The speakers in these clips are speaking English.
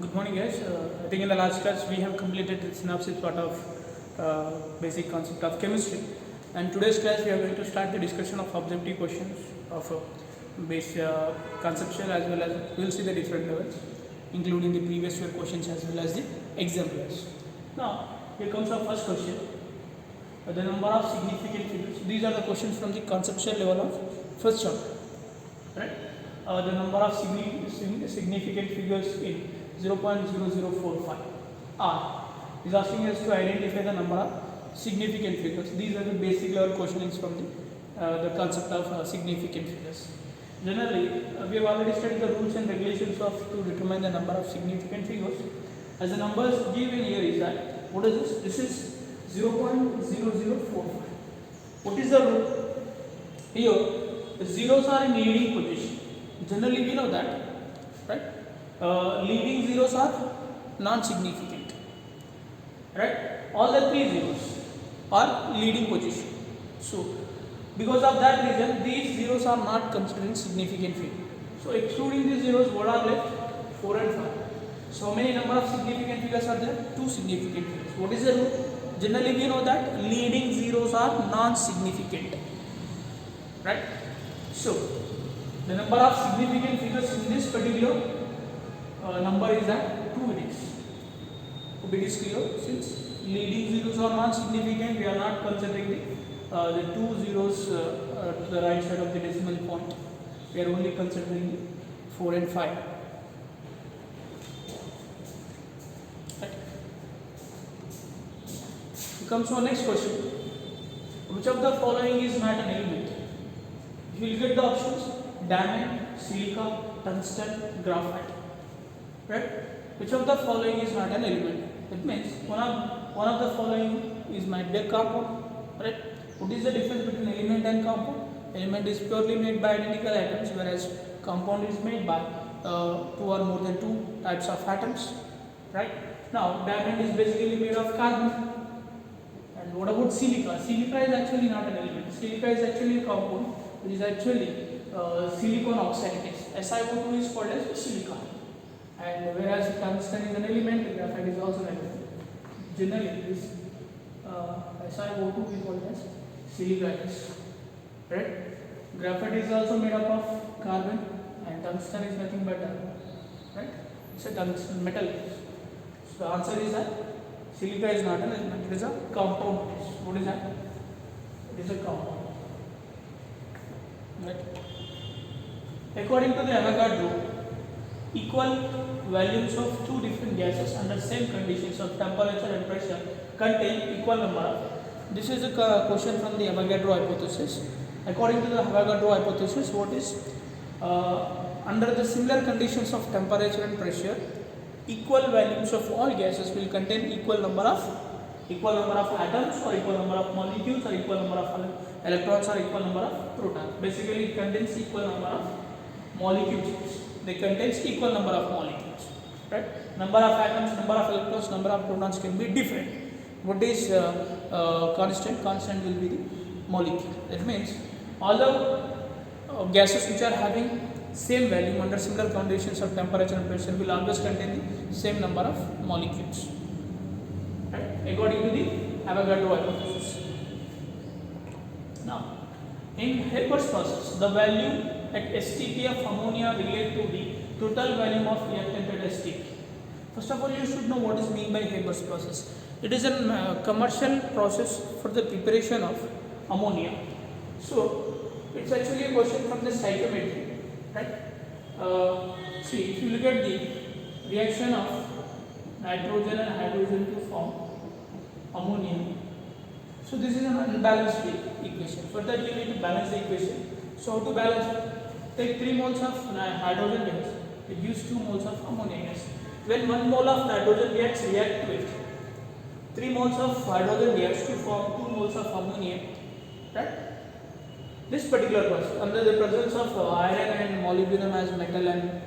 Good morning, guys. I think in the last class we have completed the synopsis part of basic concept of chemistry, and today's class we are going to start the discussion of objective questions of base conceptual, as well as we will see the different levels, including the previous year questions as well as the exemplars. Now, here comes our first question: the number of significant figures. These are the questions from the conceptual level of first chapter, right? The number of significant figures in 0.0045 R is asking us to identify the number of significant figures. These are the basic level questionings from the concept of significant figures. Generally, we have already studied the rules and regulations of to determine the number of significant figures. As the numbers given here is that, what is this? This is 0.0045. What is the rule? Here, the zeros are in leading position. Generally, we know that, right? Leading zeros are non-significant, right? All the three zeros are leading position. So, because of that reason, these zeros are not considered significant figure. So, excluding these zeros, what are left? 4 and 5. So, how many number of significant figures are there? 2 significant figures. What is the rule? Generally, we know that leading zeros are non-significant, right? So, the number of significant figures in this particular number is that 2 it is. Hope it is clear. Since leading zeros are non-significant, we are not considering the 2 zeros to the right side of the decimal point. We are only considering the 4 and 5. Right. We come to our next question. Which of the following is not an element? If you look at the options: diamond, silica, tungsten, graphite. Right? Which of the following is not an element? It means one of the following is might be a compound. Right? What is the difference between element and compound? Element is purely made by identical atoms, whereas compound is made by 2 or more than 2 types of atoms. Right? Now, diamond is basically made of carbon. And what about silica? Silica is actually not an element. Silica is actually a compound, which is actually silicon oxide. SiO2 is called as silica, and whereas tungsten is an element, graphite is also an element. Generally, this SiO2 is called as silica, right? Graphite is also made up of carbon, and tungsten is nothing but right? It's a tungsten metal. So the answer is that silica is not an element; it is a compound. What is that? It is a compound. Right. According to the Avogadro, equal volumes of two different gases under same conditions of temperature and pressure contain equal number of. This is a question from the Avogadro hypothesis. According to the Avogadro hypothesis, what is under the similar conditions of temperature and pressure, equal volumes of all gases will contain equal number of atoms, or equal number of molecules, or equal number of electrons, or equal number of protons. Basically, it contains equal number of molecules. They contains equal number of molecules, right? Number of atoms, number of electrons, number of protons can be different. What is constant? Constant will be the molecule. That means all the gases which are having same value under similar conditions of temperature and pressure will always contain the same number of molecules, right? According to the Avogadro hypothesis. Now, in Haber's process, the value at STP of ammonia relate to the total volume of reactant at STP. First of all, you should know what is meant by Haber's process. It is a commercial process for the preparation of ammonia. So, it's actually a question from the stoichiometry, right? See, if you look at the reaction of nitrogen and hydrogen to form ammonia. So, this is an unbalanced equation. For that, you need to balance the equation. So, how to balance it? Take 3 moles of hydrogen gas, it gives 2 moles of ammonia gas. When 1 mole of nitrogen gas react to it, 3 moles of hydrogen gas to form 2 moles of ammonia, right? This particular process, under the presence of iron and molybdenum as metal and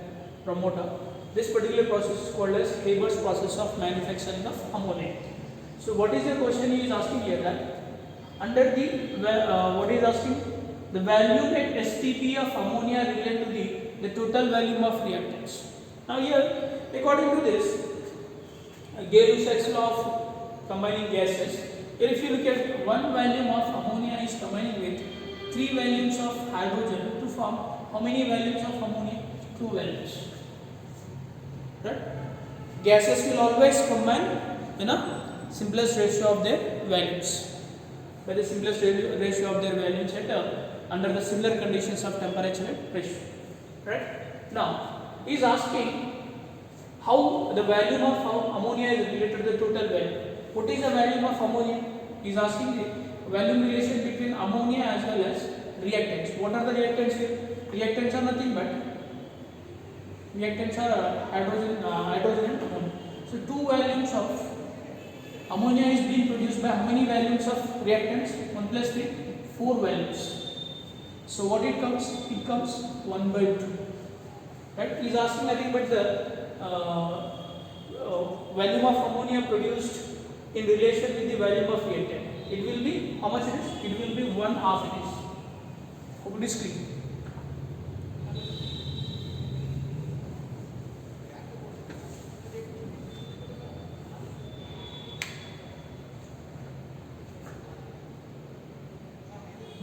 promoter, this particular process is called as Haber's process of manufacturing of ammonia. So, what is the question he is asking here? That under the what is asking? The value at STP of ammonia related to the total volume of reactants. Now here According to this, Gay-Lussac's law of combining gases. Here, if you look at one volume of ammonia is combining with 3 volumes of hydrogen to form how many volumes of ammonia? 2 volumes. Right? Gases will always combine in a simplest ratio of their volumes. By the simplest ratio of their volumes at under the similar conditions of temperature and pressure. Right? Now, he is asking how the volume of ammonia is related to the total volume. What is the volume of ammonia? He is asking the volume relation between ammonia as well as reactants. What are the reactants here? Reactants are nothing but hydrogen and ammonia. So 2 volumes of ammonia is being produced by how many volumes of reactants? 1 plus 3, 4 volumes. So what it comes? It comes 1 by 2. Right? He is asking nothing but the volume of ammonia produced in relation with the volume of reactant. It will be how much it is? It will be 1/2 it is. Hope it is clear.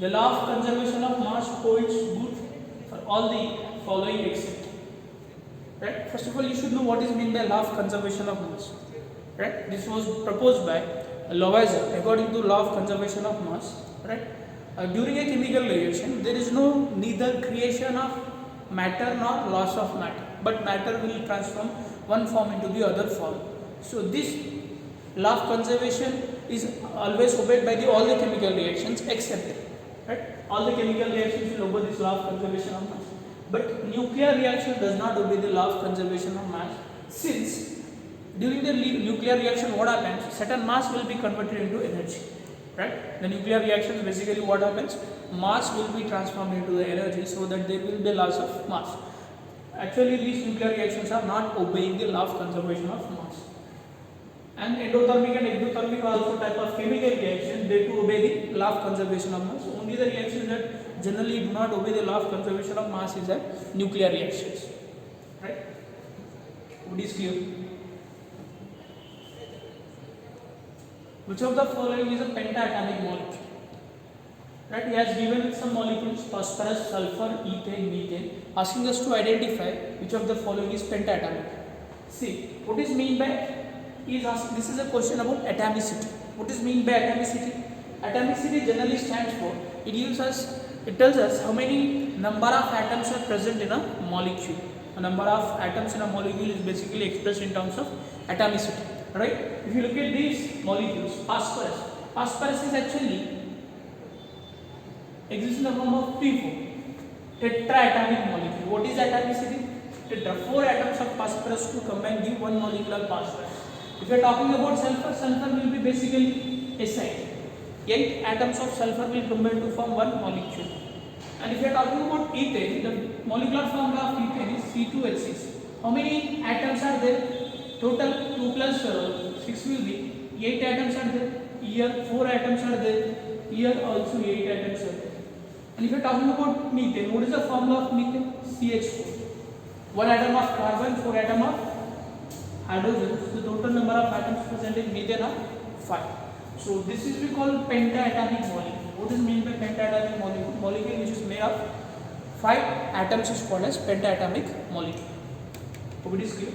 The law of conservation of mass holds good for all the following except. Right? First of all, you should know what is meant by law of conservation of mass. Right? This was proposed by Lavoisier according to law of conservation of mass. Right? During a chemical reaction, there is no neither creation of matter nor loss of matter, but matter will transform one form into the other form. So this law of conservation is always obeyed by all the chemical reactions except. Right? All the chemical reactions will obey this law of conservation of mass. But nuclear reaction does not obey the law of conservation of mass, since during the nuclear reaction what happens? Certain mass will be converted into energy. Right? The nuclear reaction basically what happens? Mass will be transformed into the energy, so that there will be loss of mass. Actually, these nuclear reactions are not obeying the law of conservation of mass. And endothermic and exothermic are also type of chemical reaction. They too obey the law of conservation of mass. Only the reactions that generally do not obey the law of conservation of mass is that nuclear reactions. Right? What is clear? Which of the following is a pentaatomic molecule? Right? He has given some molecules: phosphorus, sulfur, ethane, methane, asking us to identify which of the following is pentaatomic. See, what is mean by? He is asking. This is a question about atomicity. What is mean by atomicity? Atomicity generally stands for. It tells us how many number of atoms are present in a molecule. A number of atoms in a molecule is basically expressed in terms of atomicity. Right? If you look at these molecules, phosphorus is actually exists in the form of P4, tetraatomic molecule. What is atomicity? Tetra. 4 atoms of phosphorus to combine give one molecular phosphorus. If you are talking about sulfur, sulfur will be basically Si. 8 atoms of sulfur will combine to form one molecule. And if you are talking about ethane, the molecular formula of ethane is C2H6. How many atoms are there? Total 2 plus 6 will be 8 atoms are there. Here 4 atoms are there. Here also 8 atoms are there. And if you are talking about methane, what is the formula of methane? CH4. 1 atom of carbon, 4 atom of hydrogen. So the total number of atoms present in methane are 5. So this is we call pentaatomic molecule. What is meant by pentaatomic molecule? Molecule which is made of 5 atoms is called as pentaatomic molecule. Hope it is clear.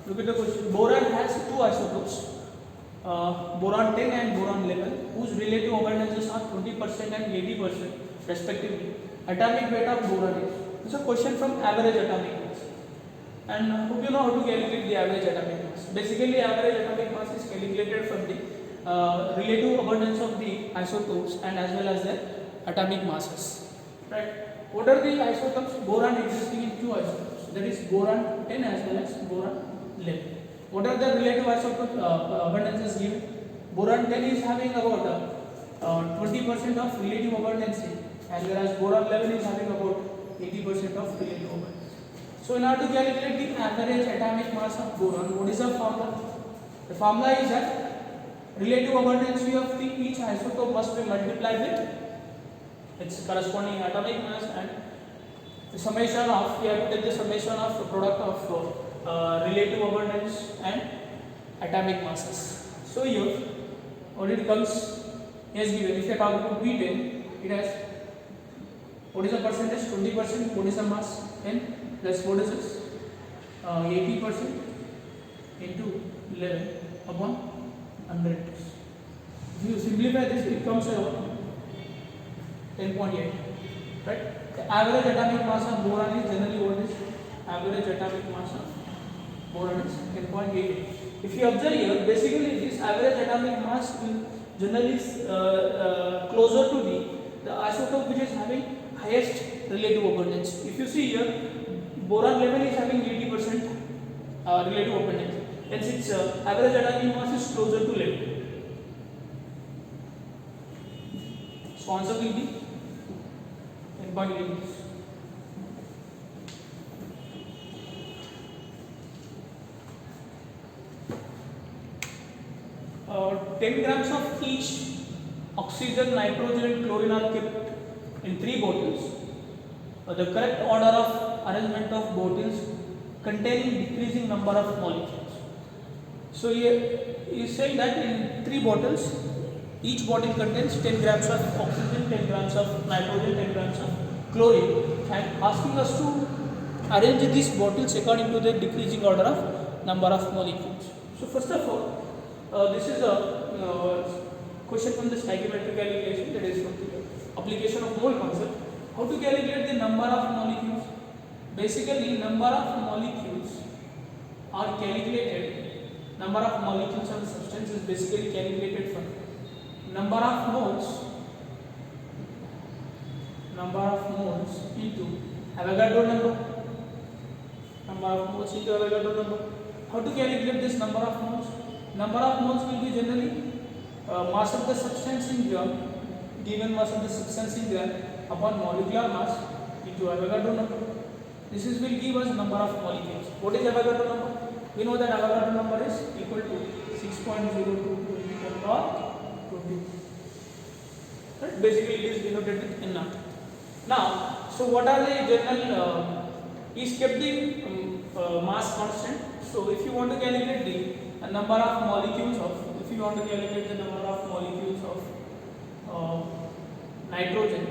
Look at the question. Boron has 2 isotopes, boron 10 and boron 11, whose relative abundances are 20% and 80% respectively. Atomic weight of boron is. This is a question from average atomic mass. And hope you know how to calculate the average atomic mass. Basically, average atomic mass is calculated from the relative abundance of the isotopes and as well as their atomic masses. Right? What are the isotopes? Boron existing in 2 isotopes. That is boron 10 as well as boron 11. What are the relative isotope abundances given? Boron 10 is having about 20% of relative abundance, as well as boron 11 is having about 80% of relative abundance. So in order to calculate the average atomic mass of boron, what is the formula? The formula is that relative abundancy of each isotope must be multiplied with its corresponding atomic mass, and the summation of, we have to take the summation of the product of relative abundance and atomic masses. So here what it comes is given. If you talk about B10, it has, what is the percentage? 20%. What is the mass? 10 plus what is this? 80% into 11 upon 100. If you simplify this, it comes around 10.8, right? The average atomic mass of boron is generally what is? Average atomic mass of boron is 10.8. If you observe here, basically this average atomic mass will generally closer to the isotope which is having highest relative abundance. If you see here, boron level is having 80% relative abundance, hence its average atomic mass is closer to 11. So answer will be 10.8. 10 grams of each oxygen, nitrogen and chlorine are kept in 3 bottles. The correct order of arrangement of bottles containing decreasing number of molecules. So here is saying that in 3 bottles, each bottle contains 10 grams of oxygen, 10 grams of nitrogen, 10 grams of chlorine, and asking us to arrange these bottles according to the decreasing order of number of molecules. So first of all, this is a question from the stoichiometric calculation, that is from the application of mole concept. How to calculate the number of molecules? Basically, number of molecules are calculated. Number of molecules of the substance is basically calculated from number of moles into Avogadro number. Number of moles into Avogadro number. How to calculate this number of moles? Number of moles will be generally mass of the substance in gram, given mass of the substance in gram upon molecular mass into Avogadro number. This is will give us number of molecules. What is Avogadro number? We know that Avogadro number is equal to 6.02 to the power 20. Right? Basically, it is denoted with N naught. Now, so what are the general? Is kept the mass constant. So, if you want to calculate the number of molecules of, if you want to calculate the number of molecules of nitrogen,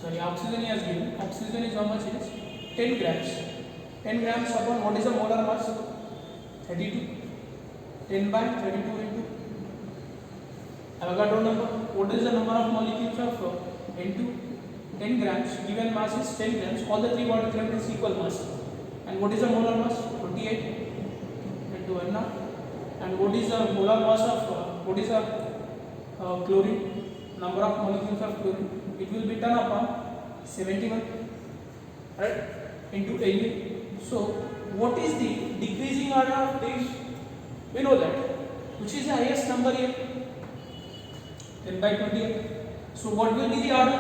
sorry, oxygen is given. Oxygen is how much? It is 10 grams. 10 grams upon what is the molar mass? 32. 10 by 32 into Avogadro number. What is the number of molecules of N2? 10 grams. Given mass is 10 grams. All the 3 body elements is equal mass. And what is the molar mass? 28 into N naught. And what is the molar mass of what is the chlorine? Number of molecules of chlorine. It will be 10 upon 71, right, into Au. So what is the decreasing order of this? We know that. Which is the highest number here? 10 by 28. So what will be the order?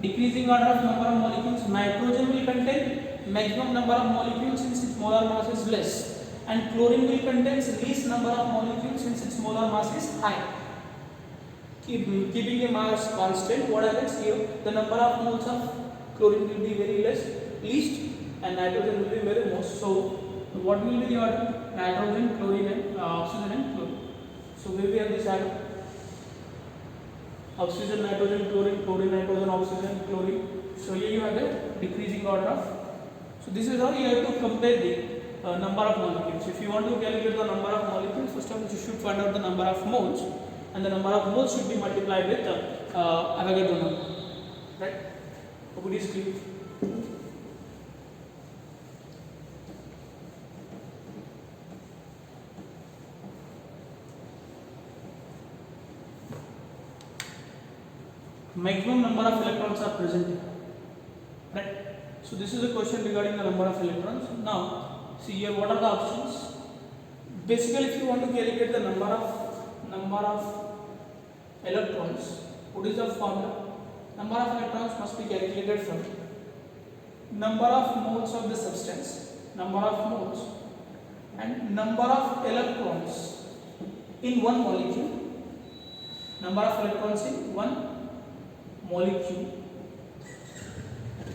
Decreasing order of number of molecules. Nitrogen will contain maximum number of molecules since its molar mass is less, and chlorine will contain least number of molecules since its molar mass is high. Keeping the mass constant, what happens here? The number of moles of chlorine will be very least, and nitrogen will be very most. So what will be the order? Nitrogen, chlorine, and oxygen and chlorine. So we have this order: oxygen, nitrogen, chlorine, chlorine, nitrogen, oxygen, chlorine. So here you have the decreasing order of. So this is how you have to compare the number of molecules. If you want to calculate the number of molecules, first of all you should find out the number of moles, and the number of moles should be multiplied with Avogadro number. Right? Hope it is clear. Maximum number of electrons are present. Right? So this is a question regarding the number of electrons. Now, see here what are the options. Basically, if you want to calculate the number of electrons, what is the formula? Number of electrons must be calculated from number of moles of the substance, number of moles, and number of electrons in one molecule, number of electrons in one molecule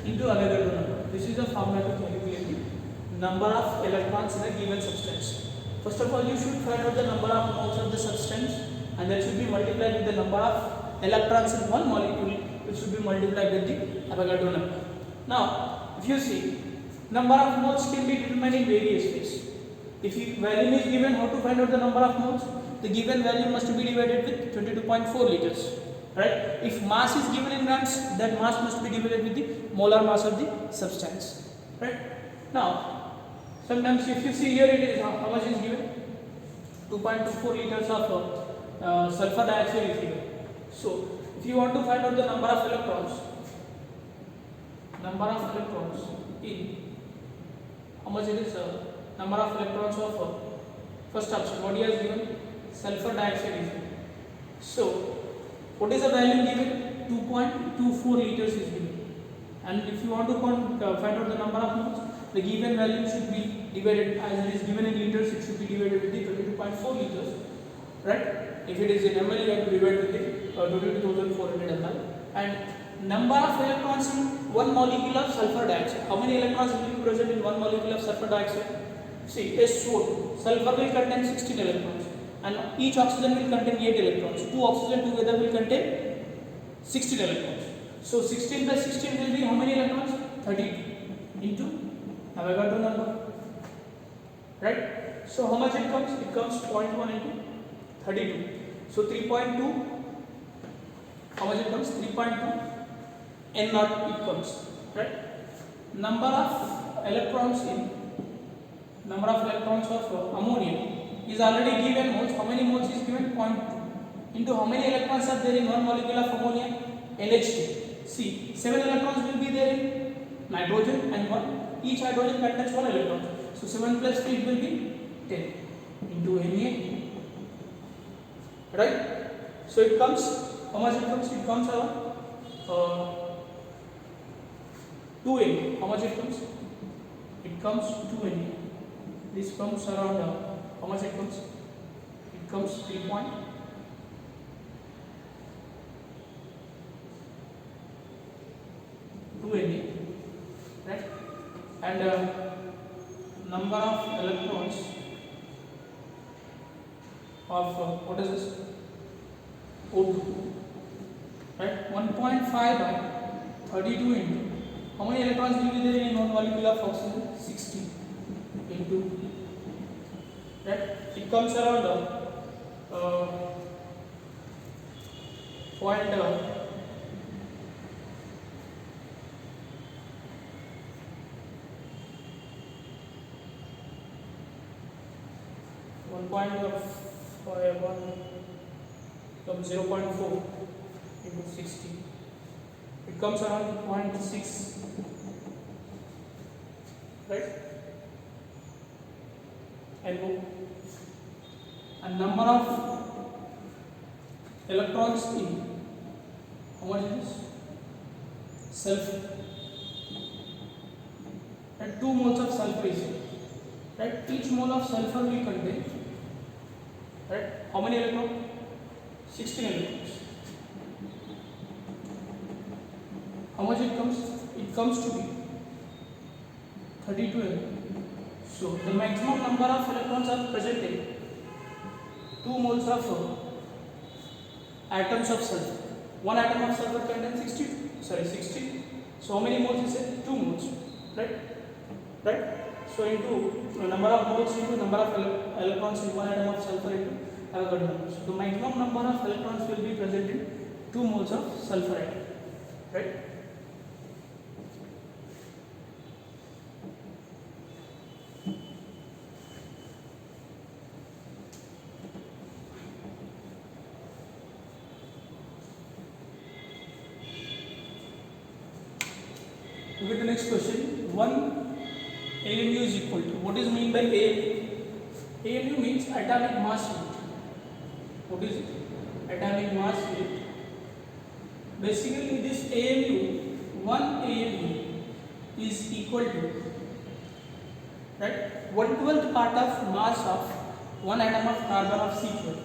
into Avogadro number. This is the formula to calculate the number of electrons in a given substance. First of all, you should find out the number of moles of the substance, and that should be multiplied with the number of electrons in one molecule, which should be multiplied with the Avogadro number. Now, if you see, number of moles can be determined in various ways. If volume is given, how to find out the number of moles? The given value must be divided with 22.4 liters. Right? If mass is given in grams, that mass must be divided with the molar mass of the substance. Right? Now, sometimes if you see here, it is how much is given? 2.24 liters of sulfur dioxide is given. So, if you want to find out the number of electrons in how much it is number of electrons of first option, what he has given? Sulfur dioxide is given. So, what is the value given? 2.24 liters is given. And if you want to find out the number of moles, the given value should be divided, as it is given in liters, it should be divided with the 22.4 liters. Right? If it is in ml, you have to divide with the 22,400 ml. And number of electrons in one molecule of sulfur dioxide. How many electrons will be present in one molecule of sulfur dioxide? See, SO2. Sulfur will contain 16 electrons, and each oxygen will contain 8 electrons. Two oxygen together will contain 16 electrons. So 16 plus 16 will be how many electrons? 32 into Avogadro number. Right? So how much it comes? It comes 0.1 into 32. So 3.2. How much it comes? 3.2 N naught it comes. Right? Number of electrons of ammonia is already given moles. How many moles is given? 0.2 into how many electrons are there in one molecule of ammonia? NH2. See, 7 electrons will be there in nitrogen and 1. Each hydrogen contains 1 electron. So 7 plus 3 will be 10 into Na. Right? So it comes, how much it comes? It comes around 2 Na. How much it comes? It comes 2 Na. This comes around, how much it comes? It comes 3.2 Na. Right? And number of electrons of what is this? O2. Right? 1.5 by 32 into how many electrons will be there in one molecule of oxygen? 60 into, right? It comes around point 0.4 into 60. It comes around 0.6, right? And number of electrons in how much is this? Sulfur. And 2 moles of sulfur is here. Right? Each mole of sulfur will contain, right? How many electrons? 16 electrons. How much it comes? It comes to be 32 electrons. So the maximum number of electrons are present in 2 moles of atoms of sulfur. 1 atom of sulfur contains 60. So how many moles is it? 2 moles. Right? Right? So into number of moles into number of electrons in 1 atom of sulfur into Avogadro number. So the maximum number of electrons will be present in 2 moles of sulfur atom. Right? Look at the next question. 1 AMU is equal to, what is mean by AMU? AMU means atomic mass unit. What is it? Atomic mass unit. Basically this AMU, 1 AMU is equal to, right, 1/12 part of mass of 1 atom of carbon of C12.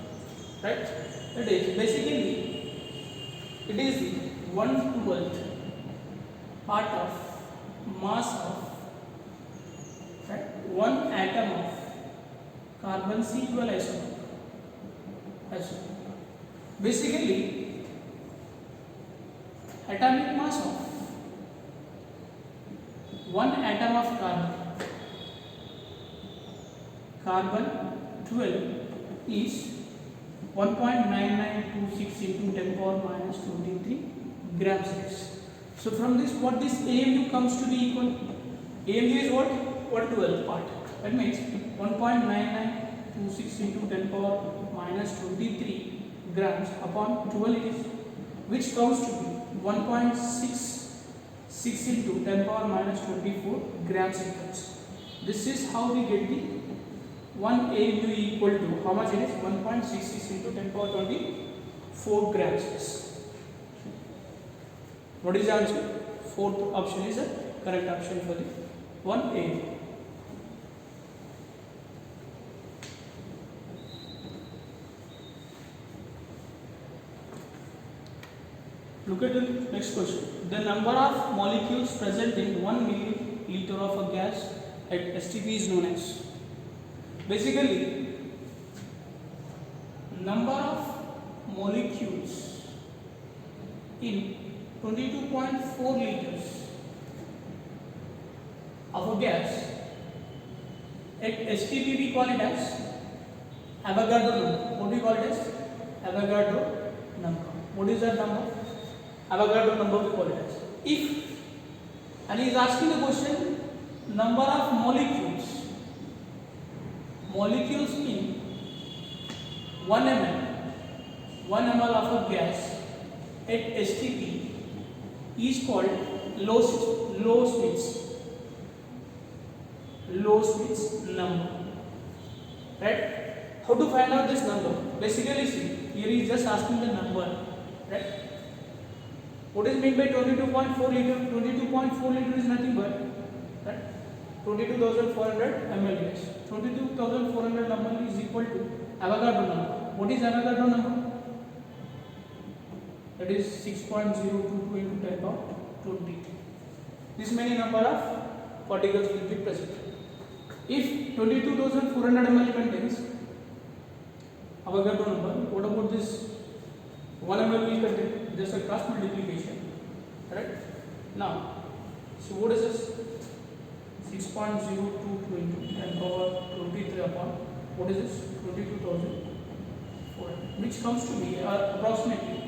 right? It is basically it is 1/12 part of mass of, right, one atom of carbon C12 isotope. Basically, atomic mass of one atom of carbon 12 is 1.9926 into 10 power minus 23 grams size. So from this, what this AMU comes to be equal? AMU is what? 1/12 part. That means 1.9926 into 10 power minus 23 grams upon 12 it is, which comes to be 1.66 into 10 power minus 24 grams seconds. This is how we get the 1 AMU equal to how much it is? 1.66 into 10 power 24 grams. What is the answer? Fourth option is the correct option for the 1 AMU. Look at the next question. The number of molecules present in 1 milliliter of a gas at STP is known as. Basically, number of molecules in 22.4 liters of a gas at STP we call it as Avogadro number. What do we call it as? Avogadro number. What is that number? Avogadro number we call it as. If, and he is asking the question, number of molecules in 1 ml of a gas at STP is called Low-Smith's number. Right? How to find out this number? Basically, see, here he is just asking the number. Right? What is meant by 22.4 liter? 22.4 liter is nothing but, right, 22,400 ml. 22,400 ml is equal to Avogadro number. What is Avogadro number? That is 6.022 into 10 power 20. This many number of particles will be present. If 22,400 ml contains Avogadro number, what about this 1 ml will contain? Just a cross multiplication, right? Now, so what is this? 6.022 into 10 power 23 upon, what is this? 22,400, which comes to be approximately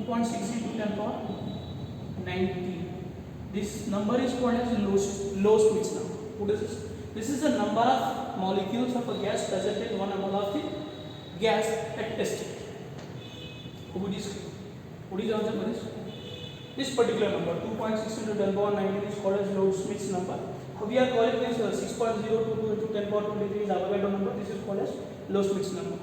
2.6 into 10 power 19. This number is called as Low-Smith's number. What is this? This is the number of molecules of a gas present in 1 ml of the gas at STP. What is the answer for this? This particular number 2.6 into 10 power 19 is called as Low-Smith's number. We are calling this 6.022 into 10 power 23 is Avogadro number. This is called as Low-Smith's number.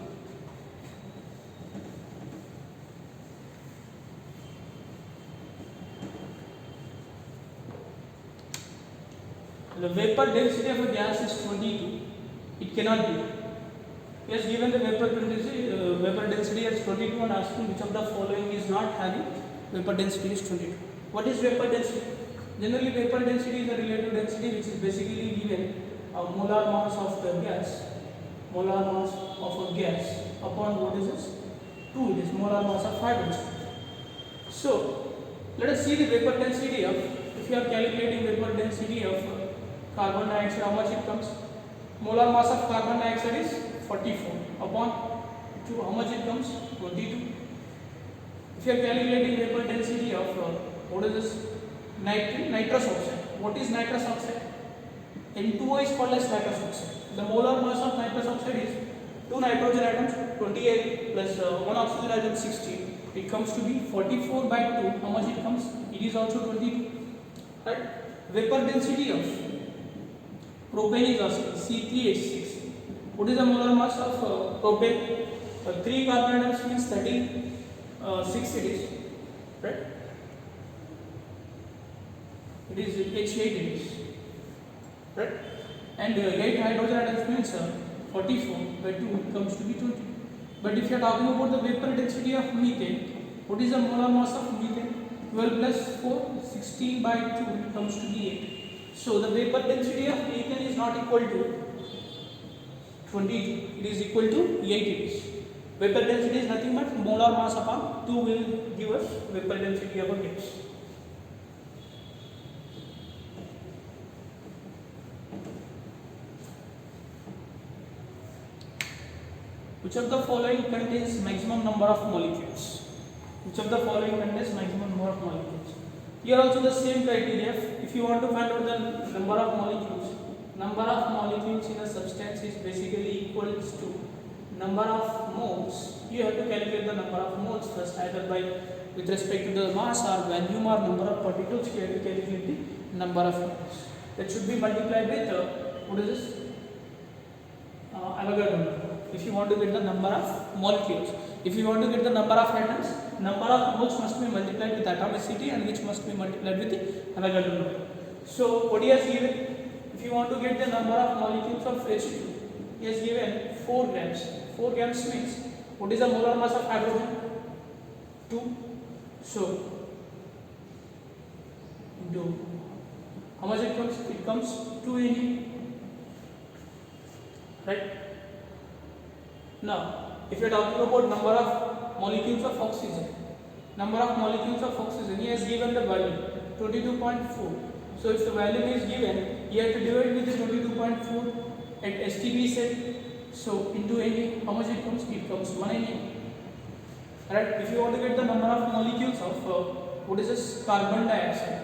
The vapor density of a gas is 22. It cannot be. He has given the vapor density as 22 and asking which of the following is not having vapor density is 22. What is vapor density? Generally, vapor density is a relative density which is basically given a molar mass of the gas, upon what is this? 2, it is molar mass of hydrogen. So, let us see the vapor density of, if you are calculating vapor density of carbon dioxide, how much it comes? Molar mass of carbon dioxide is 44 upon 2, how much it comes? 22. If you are calculating vapor density of what is this? Nitrous oxide. What is nitrous oxide? N2O is called as nitrous oxide. The molar mass of nitrous oxide is 2 nitrogen atoms 28 plus 1 oxygen atom 16. It comes to be 44 by 2. How much it comes? It is also 22. Right? Vapor density of propane is also C3H6. What is the molar mass of propane? 3 carbon atoms means 36 it is. Right? It is H8 it is. Right? And 8 hydrogen atoms means 44 by 2 comes to be 20. But if you are talking about the vapor density of methane, what is the molar mass of methane? 12 plus 4, 16 by 2 comes to be 8. So the vapor density of methane is not equal to 22, it is equal to 8 it is. Vapor density is nothing but molar mass upon 2 will give us vapor density of a gas. Which of the following contains maximum number of molecules? Which of the following contains maximum number of molecules? Here also the same criteria. If you want to find out the number of molecules in a substance is basically equals to number of moles. You have to calculate the number of moles first, either by with respect to the mass or volume or number of particles. You have to calculate the number of moles. That should be multiplied with what is this? Avogadro number. If you want to get the number of molecules, if you want to get the number of atoms, number of moles must be multiplied with atomicity, and which must be multiplied with the Avogadro number. So what he has given, if you want to get the number of molecules of H2, he has given 4 grams. 4 grams means what is the molar mass of hydrogen? 2. So into how much it comes? It comes 2 Ne. Right? Now, if you are talking about number of molecules of oxygen, he has given the value 22.4. So if the value is given, you have to divide with the 22.4 at STP set. So into Ne, how much it comes? It comes 1 Ne. Right? If you want to get the number of molecules of what is this? Carbon dioxide.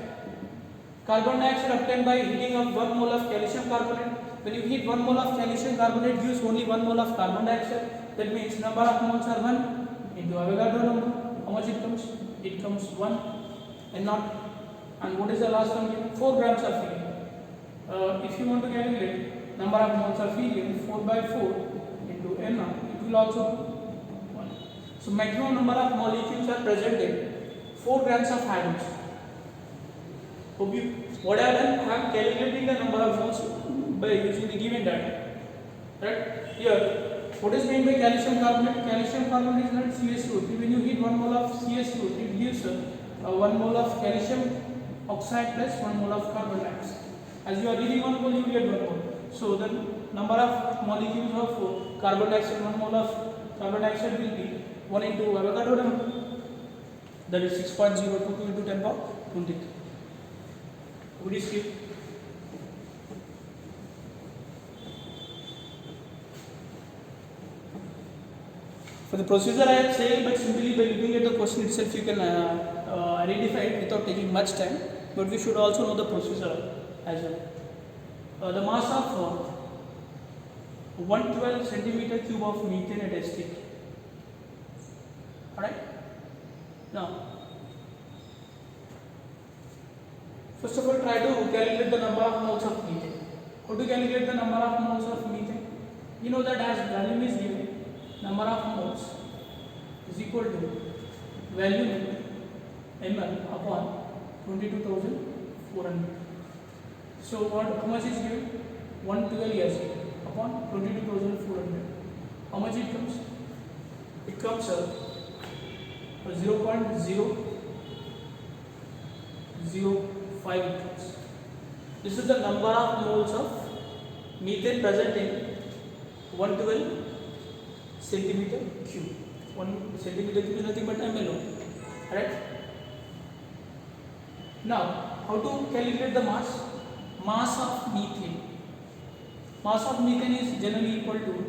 Carbon dioxide obtained by heating of 1 mole of calcium carbonate. When you heat 1 mole of calcium carbonate, gives only 1 mole of carbon dioxide. That means number of moles are 1 into Avogadro number. How much it comes? It comes 1 and not. And what is the last one given? 4 grams of helium. If you want to calculate number of moles of helium, 4 by 4 into n, it will also be 1. So maximum number of molecules are present in 4 grams of hydrogen. Hope you, what I have done, I have calculated the number of moles by using the given data. Right? Here, what is meant by calcium carbonate? Calcium carbonate is not CaSO3. When you heat 1 mole of CaSO3, it gives 1 mole of calcium oxide plus 1 mole of carbon dioxide. As you are reading 1 mole, you will get 1 mole. So the number of molecules of carbon dioxide, 1 mole of carbon dioxide will be 1 into Avogadro number. That is 6.022 into 10 power 23. Would you skip? For the procedure I am saying, but simply by looking at the question itself you can identify it without taking much time. But we should also know the procedure as well. The mass of 112 centimeter cube of methane at ST. Alright? Now, first of all, try to calculate the number of moles of methane. How to calculate the number of moles of methane? You know that as volume is given, number of moles is equal to volume ml upon 22,400. So how much is given? 112 years upon 22,400. How much it comes? It comes 0.005 comes. This is the number of moles of methane present in 112 centimeter cube. 1 centimeter cube is nothing but ml. Right? Now, how to calculate the mass? Mass of methane. Mass of methane is generally equal to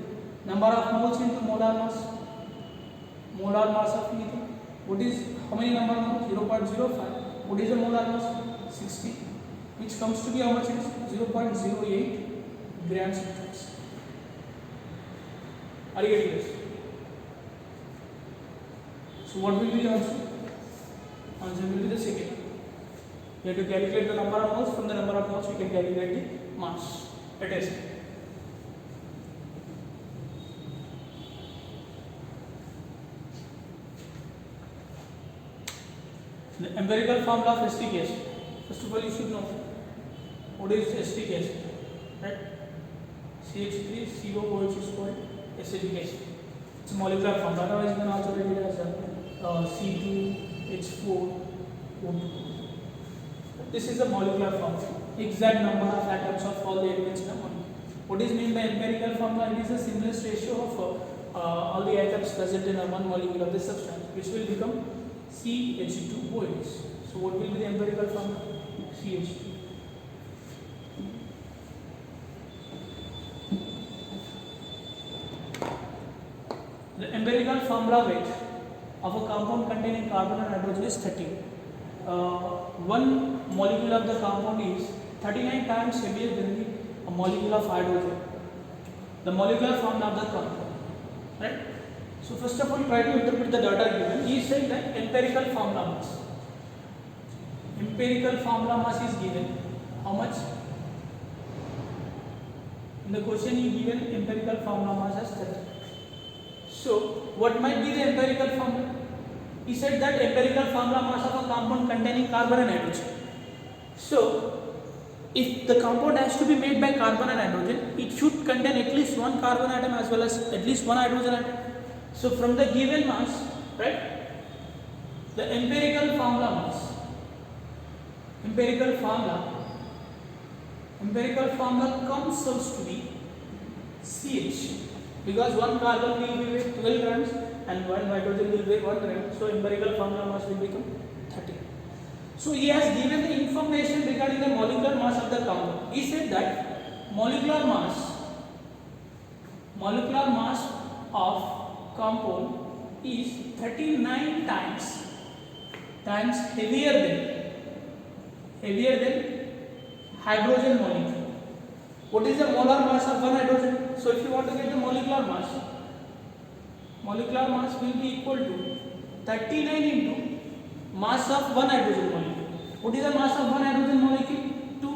number of moles into molar mass. Molar mass of methane. What is, how many number of moles? 0.05. What is the molar mass? 60. Which comes to be how much it is? 0.08 grams per mass. Are you getting this? So what will be the answer? Answer will be the second. You have to calculate the number of moles. From the number of moles we can calculate the mass. Let us see. The empirical formula of acetic acid. First of all, you should know what is acetic acid, right? CH3CO, which is called acetic acid. It's a molecular formula. Otherwise, you can also write it as C2H4O2. This is a molecular formula. Exact number of atoms of all the elements in a molecule. What is meant by empirical formula? It is the simplest ratio of all the atoms present in a one molecule of this substance, which will become CH2OH. So, what will be the empirical formula? CH2. The empirical formula weight of a compound containing carbon and hydrogen is 13. One molecule of the compound is 39 times heavier than a molecule of hydrogen. The molecular formula of the compound, right? So first of all, try to interpret the data given. He said that empirical formula mass. Empirical formula mass is given. How much? In the question he given empirical formula mass as 30. So what might be the empirical formula? He said that empirical formula mass of a compound containing carbon and hydrogen. So if the compound has to be made by carbon and hydrogen, it should contain at least one carbon atom as well as at least one hydrogen atom. So from the given mass, right, the empirical formula comes out to be CH, because one carbon will be with 12 grams and one hydrogen will be 1 gram. So empirical formula mass will become 30. So he has given the information regarding the molecular mass of the compound. He said that molecular mass of compound is 39 times heavier than hydrogen molecule. What is the molar mass of one hydrogen? So if you want to get the molecular mass will be equal to 39 into mass of one hydrogen molecule. What is the mass of one hydrogen molecule? 2,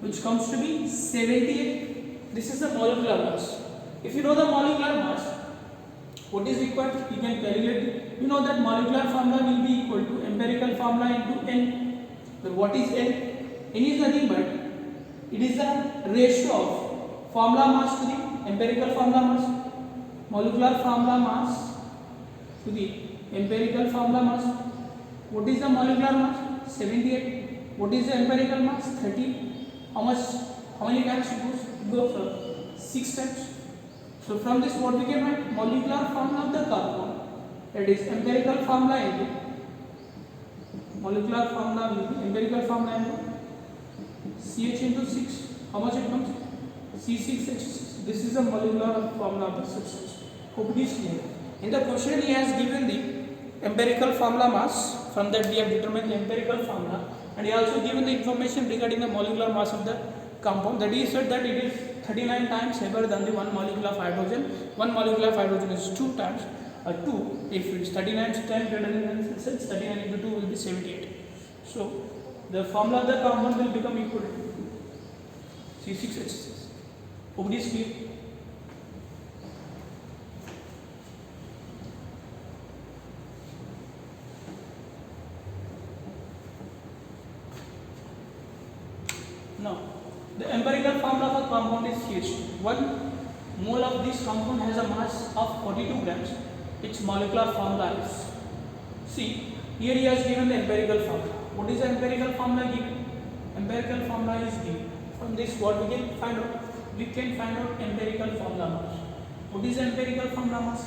which comes to be 78. This is the molecular mass. If you know the molecular mass, what is required? You can calculate it. You know that molecular formula will be equal to empirical formula into N. So what is N? N is nothing but it is the ratio of formula mass to the empirical formula mass. Molecular formula mass to the empirical formula mass. What is the molecular mass? 78. What is the empirical mass? 30. How many times it goes? It goes 6 times. So from this what we can write? Molecular formula of the compound, that is empirical formula into molecular formula will be empirical formula into CH into 6. How much it comes? C6H6. This is the molecular formula of the substance. Hope it is clear. In the question he has given the empirical formula mass. From that we have determined the empirical formula, and he also given the information regarding the molecular mass of the compound. That he said that it is 39 times heavier than the one molecule of hydrogen. One molecule of hydrogen is 2 times 2. If it is 39 times greater than 39 into 2 will be 78. So the formula of the compound will become equal to C6H6. Hope it is clear. Now, the empirical formula of a compound is CH2. 1 mole of this compound has a mass of 42 grams. Its molecular formula is. See, here he has given the empirical formula. What is the empirical formula given? Empirical formula is given. From this, what we can find out? We can find out empirical formula mass. What is the empirical formula mass?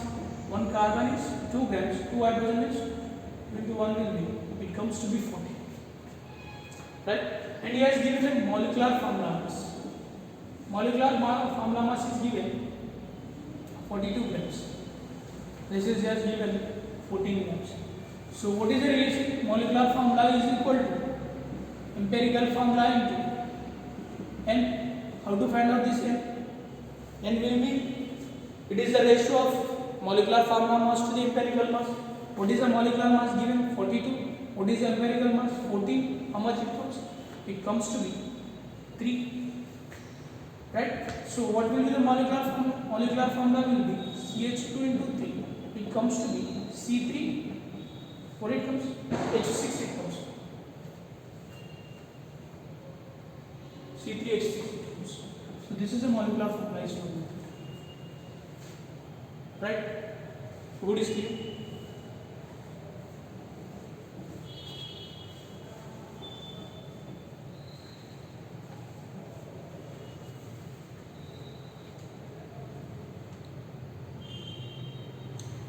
One carbon is 2 grams, 2 hydrogen is 21 will be. It comes to be 40. Right? And he has given a molecular formula mass. Molecular formula mass is given 42 grams. This is just given 14 grams. So what is the relation? Molecular formula is equal to empirical formula into N. How to find out this N? N will be, it is the ratio of molecular formula mass to the empirical mass. What is the molecular mass given? 42. What is the empirical mass? 14. How much it comes? It comes to be 3. Right? So what will be the molecular formula? Molecular formula will be CH2 into 3. It comes to be C3. What it comes? H6 it comes. C3H6 it comes. So this is a molecular formula. Right? Good is clear.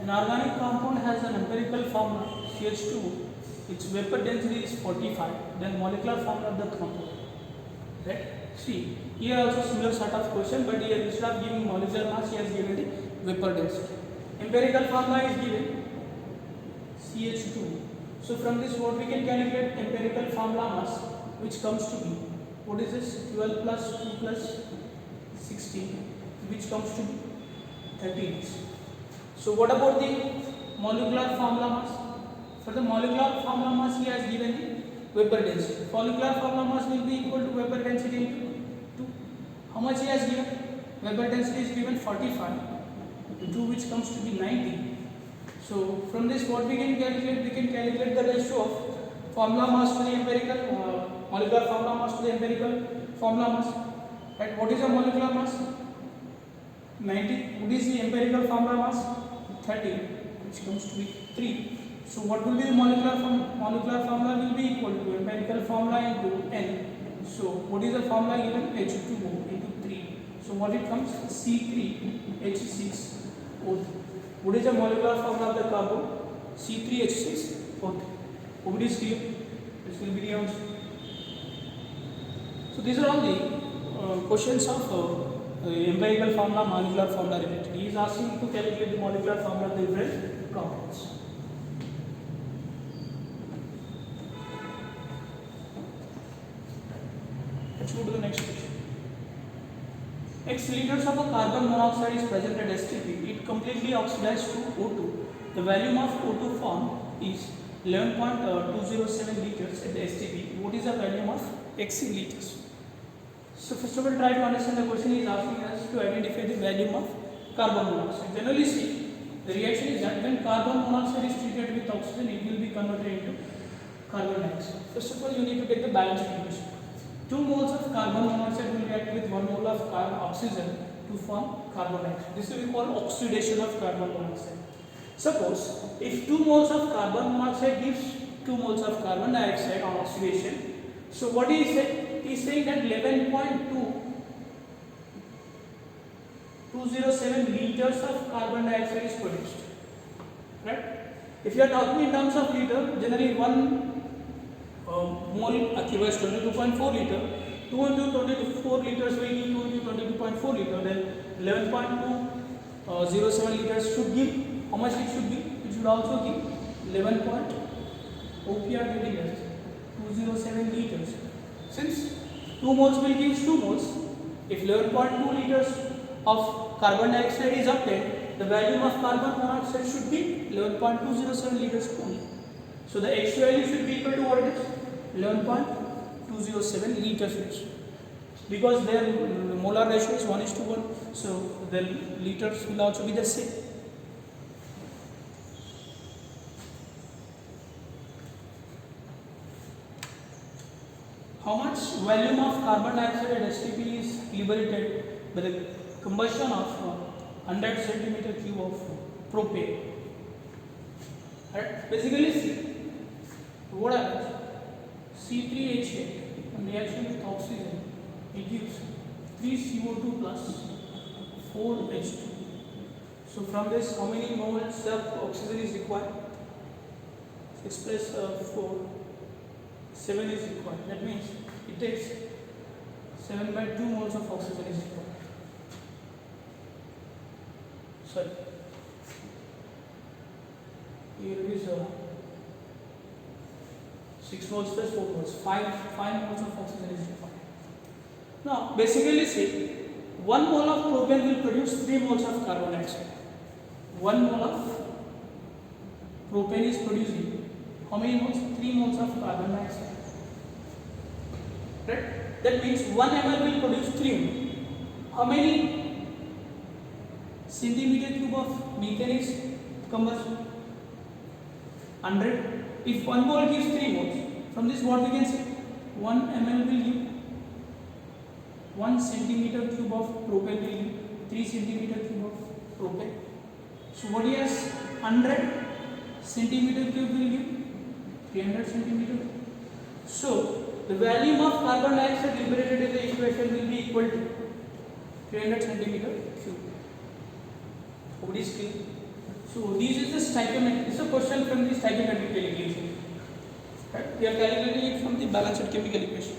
An organic compound has an empirical formula CH2, its vapor density is 45, then molecular formula of the compound. Right? See, here also similar sort of question, but here instead of giving molecular mass, he has given the vapor density. Empirical formula is given CH2. So from this, what we can calculate empirical formula mass, which comes to be, what is this? 12 plus 2 plus 16, which comes to be 13. So what about the molecular formula mass? For the molecular formula mass, he has given the vapor density. Molecular formula mass will be equal to vapor density into 2. How much he has given? Vapor density is given 45 to 2, which comes to be 90. So from this, what we can calculate? We can calculate the ratio of formula mass to the empirical, molecular formula mass to the empirical formula mass. Right? What is the molecular mass? 90. What is the empirical formula mass? 30, which comes to be 3. So what will be the molecular formula? Molecular formula will be equal to empirical formula into N. So what is the formula given? H2O into 3. So what it comes? C3H6O3. What is the molecular formula of the carbon? C3H6O3. Hope it is clear. This will be the answer. So these are all the questions of empirical formula, molecular formula related. He is asking to calculate the molecular formula of the different compounds. Let's go to the next question. X liters of a carbon monoxide is present at STP. It completely oxidized to O2. The volume of O2 formed is 11.207 liters at the STP. What is the volume of X in liters? So first of all, try to understand the question. He is asking us to identify the volume of carbon monoxide. Generally see, the reaction is that when carbon monoxide is treated with oxygen, it will be converted into carbon dioxide. First of all, you need to take the balanced equation. 2 moles of carbon monoxide will react with 1 mole of oxygen to form carbon dioxide. This will be called oxidation of carbon monoxide. Suppose if 2 moles of carbon monoxide gives 2 moles of carbon dioxide on oxidation, so what he is saying? He is saying that 11.207 liters of carbon dioxide is produced. Right? If you are talking in terms of liter, generally 1 mole occupies 22.4 liter. 2 into 24 liters will give 2 into 22.4 liter. Then 11.207 liters should give, how much it should give? It should also give 11. OPR getting as 207 liters. Since 2 moles will give 2 moles, if 11.2 liters of carbon dioxide is obtained, the volume of carbon monoxide should be 11.207 liters only. So the X value should be equal to what it is? 11.207 liters. Because their molar ratio is 1:1, so the liters will also be the same. How much volume of carbon dioxide at STP is liberated by the combustion of 100 centimeter cube of propane? Right? Basically, see what happens. C3H8 in reaction with oxygen, it gives 3CO2 plus 4H2. So from this, how many moles of oxygen is required? 6 plus 4. 7 is required. That means it takes 7/2 moles of oxygen is required. Sorry. Here is 6 moles plus 4 moles. 5 moles of oxygen is required. Now, basically see, 1 mole of propane will produce 3 moles of carbon dioxide. 1 mole of propane is producing how many moles? 3 moles of carbon dioxide. Right? That means 1 ml will produce 3 moles. How many centimeter cube of methane is combustion? 100. If 1 mole gives 3 moles, from this what we can say? 1 ml will give 1 centimeter cube of propane will give 3 centimeter cube of propane. So what he has 100 centimeter cube will give 300 centimeter. So the volume of carbon dioxide liberated in the equation will be equal to 300 centimeter cube. What is clear? So this is the stoichiometric. This is a question from the stoichiometric equation. Right? We are calculating it from the balanced chemical equation.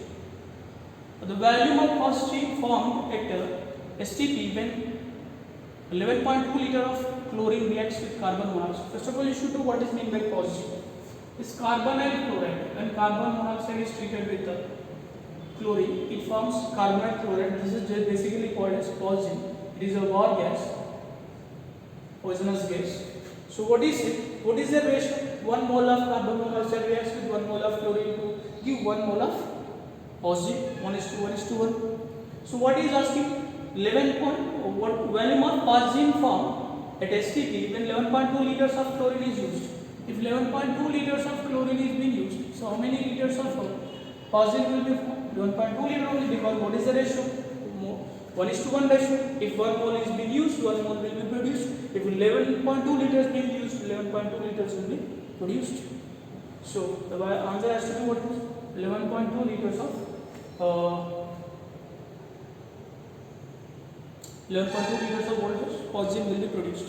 The volume of phosgene formed at STP when 11.2 liter of chlorine reacts with carbon monoxide. First of all, you should know what is meant by phosgene. It's carbonyl chloride. When carbon monoxide is treated with the chlorine, it forms carbonyl chloride. This is just basically called as phosgene. It is a war gas, poisonous gas. So what is it? What is the ratio? 1 mole of carbon monoxide reacts with 1 mole of chlorine to give 1 mole of phosgene. 1:1:1. So what is asking? 11. What volume of phosgene formed at STP when 11.2 liters of chlorine is used? If 11.2 liters of chlorine is being used, so how many liters of phosgene will be formed? 11.2 liter only, because what is the ratio? 1:1 ratio. If 1 mole is being used, 1 mole will be produced. If 11.2 liters being used, 11.2 liters will be produced. So the answer has to be what is 11.2 liters of 11.2 liters of what is phosgene will be produced.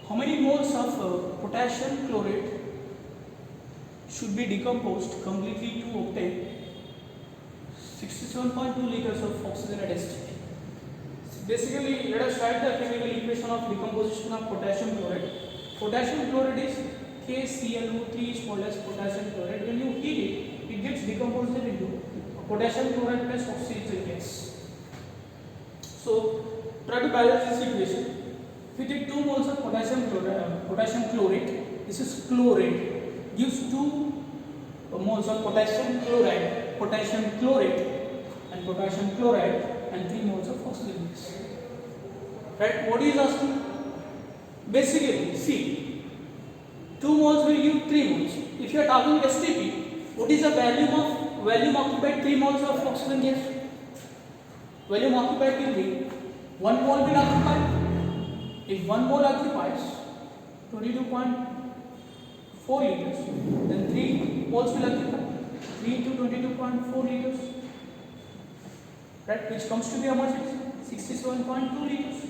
How many moles of potassium chlorate should be decomposed completely to obtain 67.2 liters of oxygen at STP? Basically, let us write the chemical equation of decomposition of potassium chloride. Potassium chloride is KClO3 is called as potassium chloride. When you heat it, it gets decomposed into potassium chloride plus oxygen gas. So try to balance this equation. If you take 2 moles of potassium chlorate, this is chlorate, gives 2 moles of potassium chloride, and 3 moles of oxygen gas. Right? What is asking? Basically, see, 2 moles will give 3 moles. If you are talking STP, what is the volume occupied 3 moles of oxygen gas? Volume occupied will be 1 mole will occupy. If 1 mole occupies 22.4 liters, then 3 moles will occupy 3 into 22.4 liters. Right? Which comes to be how much? 67.2 liters.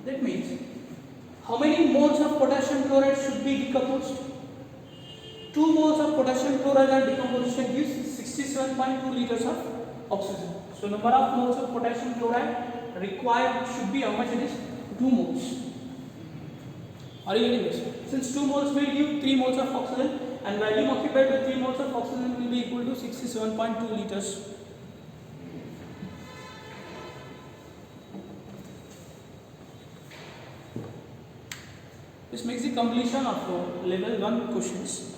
That means how many moles of potassium chloride should be decomposed? 2 moles of potassium chloride and decomposition gives 67.2 liters of oxygen. So number of moles of potassium chloride required should be how much it is? 2 moles. Are you getting this? Since 2 moles will give 3 moles of oxygen, and volume occupied with 3 moles of oxygen will be equal to 67.2 liters. This makes the completion of level 1 questions.